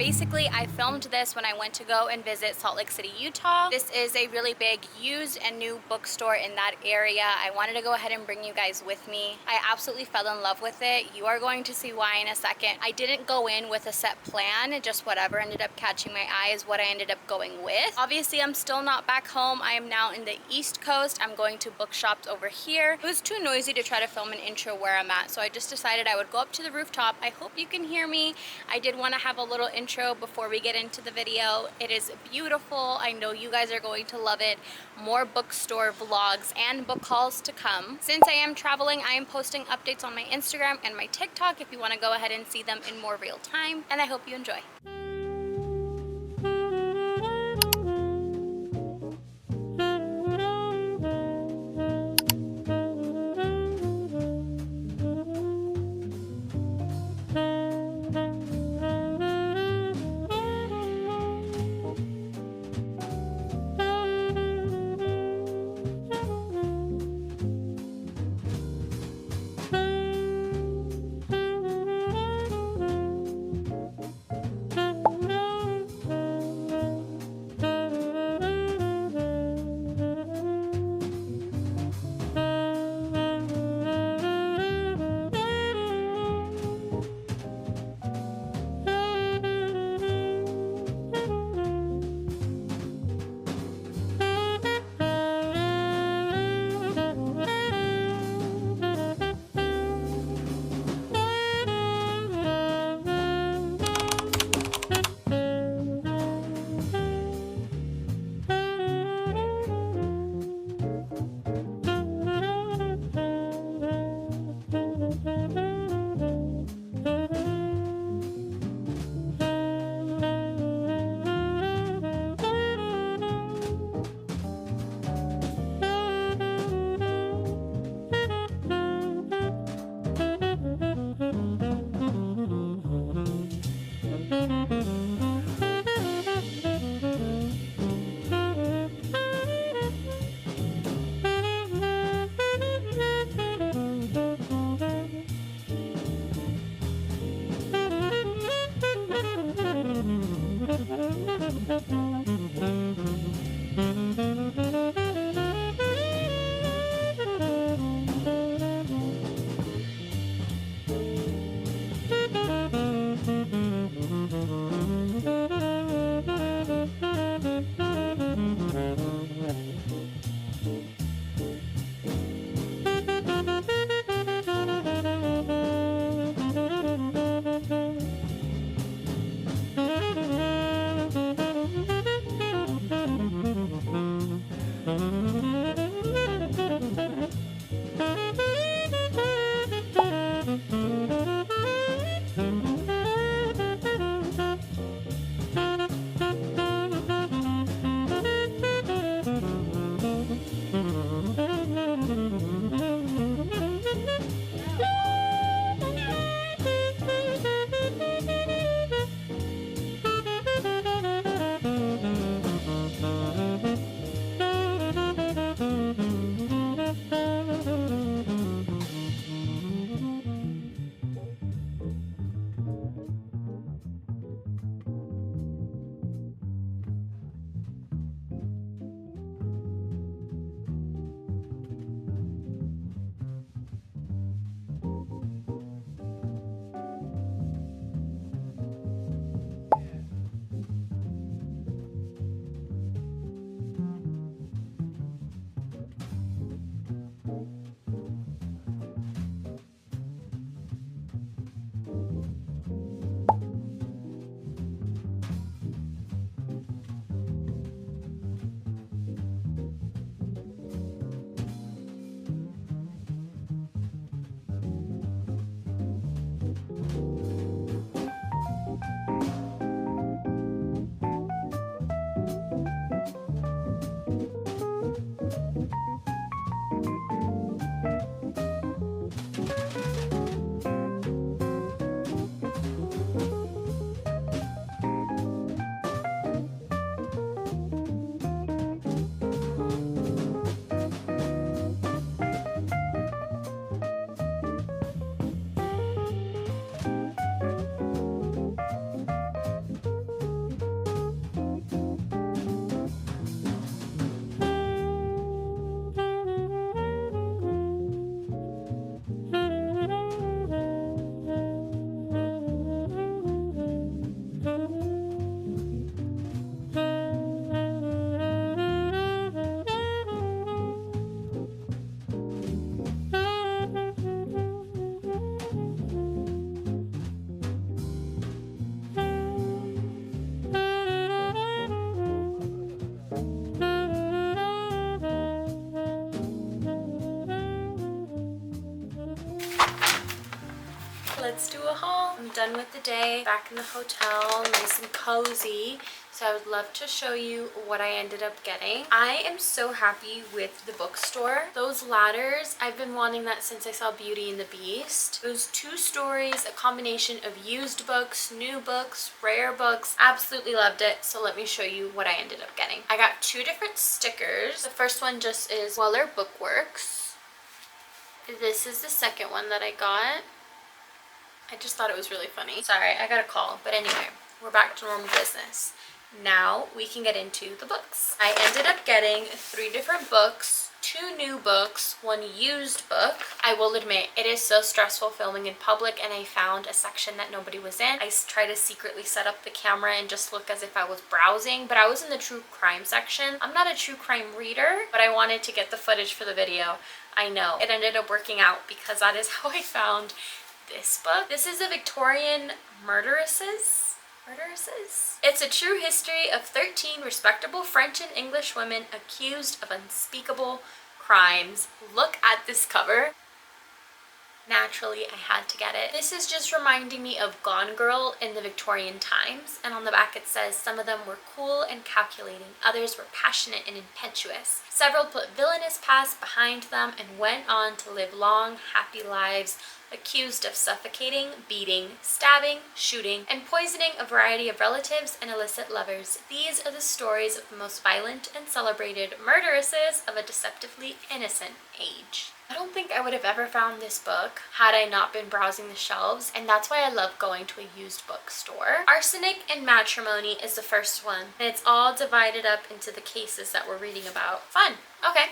Basically, I filmed this when I went to go and visit Salt Lake City, Utah. This is a really big used and new bookstore in that area. I wanted to go ahead and bring you guys with me. I absolutely fell in love with it. You are going to see why in a second. I didn't go in with a set plan, just whatever ended up catching my eye is what I ended up going with. Obviously, I'm still not back home. I am now in the East Coast. I'm going to bookshops over here. It was too noisy to try to film an intro where I'm at, so I just decided I would go up to the rooftop. I hope you can hear me. I did want to have a little intro before we get into the video. It is beautiful. I know you guys are going to love it. More bookstore vlogs and book hauls to come. Since I am traveling, I am posting updates on my Instagram and my TikTok if you want to go ahead and see them in more real time, and I hope you enjoy. do a haul. I'm done with the day, back in the hotel, nice and cozy. So I would love to show you what I ended up getting. I am so happy with the bookstore. Those ladders, I've been wanting that since I saw Beauty and the Beast. Those 2 stories, a combination of used books, new books, rare books, absolutely loved it. So let me show you what I ended up getting. I got 2 different stickers. The first one just is Weller Bookworks. This is the second one that I got. I just thought it was really funny. Sorry, I got a call. But anyway, we're back to normal business. Now we can get into the books. I ended up getting 3 different books, 2 new books, 1 used book. I will admit, it is so stressful filming in public, and I found a section that nobody was in. I tried to secretly set up the camera and just look as if I was browsing, but I was in the true crime section. I'm not a true crime reader, but I wanted to get the footage for the video. I know. It ended up working out because that is how I found this book. This is a Victorian Murderesses. It's a true history of 13 respectable French and English women accused of unspeakable crimes. Look at this cover. Naturally, I had to get it. This is just reminding me of Gone Girl in the Victorian times, and on the back it says some of them were cool and calculating, others were passionate and impetuous. Several put villainous past behind them and went on to live long, happy lives, accused of suffocating, beating, stabbing, shooting, and poisoning a variety of relatives and illicit lovers. These are the stories of the most violent and celebrated murderesses of a deceptively innocent age. I don't think I would have ever found this book had I not been browsing the shelves, and that's why I love going to a used bookstore. Arsenic and Matrimony is the first one, and it's all divided up into the cases that we're reading about. Fun. Okay.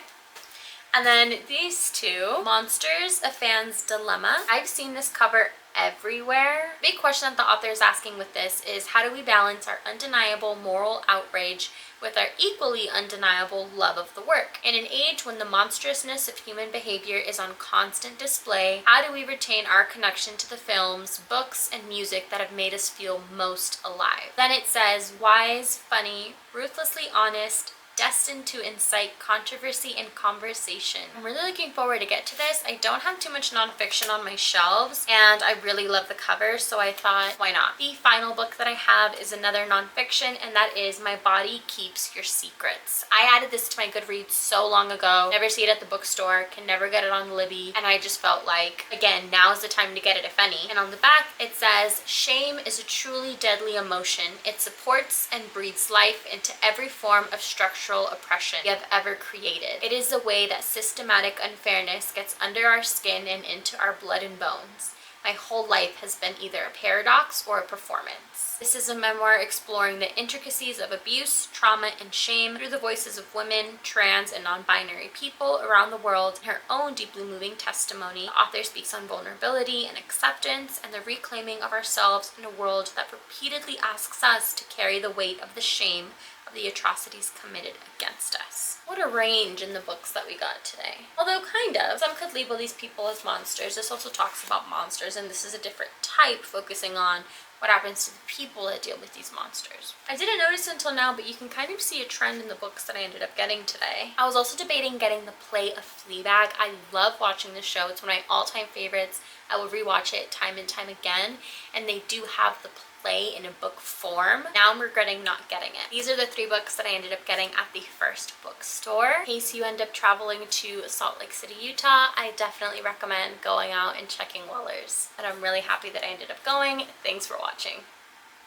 And then these 2, Monsters, A Fan's Dilemma. I've seen this cover everywhere. Big question that the author is asking with this is, how do we balance our undeniable moral outrage with our equally undeniable love of the work? In an age when the monstrousness of human behavior is on constant display, how do we retain our connection to the films, books, and music that have made us feel most alive? Then it says, wise, funny, ruthlessly honest, destined to incite controversy and conversation. I'm really looking forward to get to this. I don't have too much nonfiction on my shelves, and I really love the cover, so I thought, why not? The final book that I have is another nonfiction, and that is My Body Keeps Your Secrets. I added this to my GoodReads so long ago. Never see it at the bookstore, can never get it on Libby, and I just felt like, again, now's the time to get it, if any. And on the back, it says, shame is a truly deadly emotion. It supports and breathes life into every form of structural oppression we have ever created. It is the way that systematic unfairness gets under our skin and into our blood and bones. My whole life has been either a paradox or a performance. This is a memoir exploring the intricacies of abuse, trauma, and shame through the voices of women, trans, and non-binary people around the world. In her own deeply moving testimony, the author speaks on vulnerability and acceptance and the reclaiming of ourselves in a world that repeatedly asks us to carry the weight of the shame of the atrocities committed against us. What a range in the books that we got today. Although kind of. Some could label these people as monsters. This also talks about monsters, and this is a different type, focusing on what happens to the people that deal with these monsters. I didn't notice until now, but you can kind of see a trend in the books that I ended up getting today. I was also debating getting the play of Fleabag. I love watching this show. It's one of my all-time favorites. I will rewatch it time and time again, and they do have the play in a book form. Now I'm regretting not getting it. These are the 3 books that I ended up getting at the first bookstore. In case you end up traveling to Salt Lake City, Utah, I definitely recommend going out and checking Weller's. And I'm really happy that I ended up going. Thanks for watching.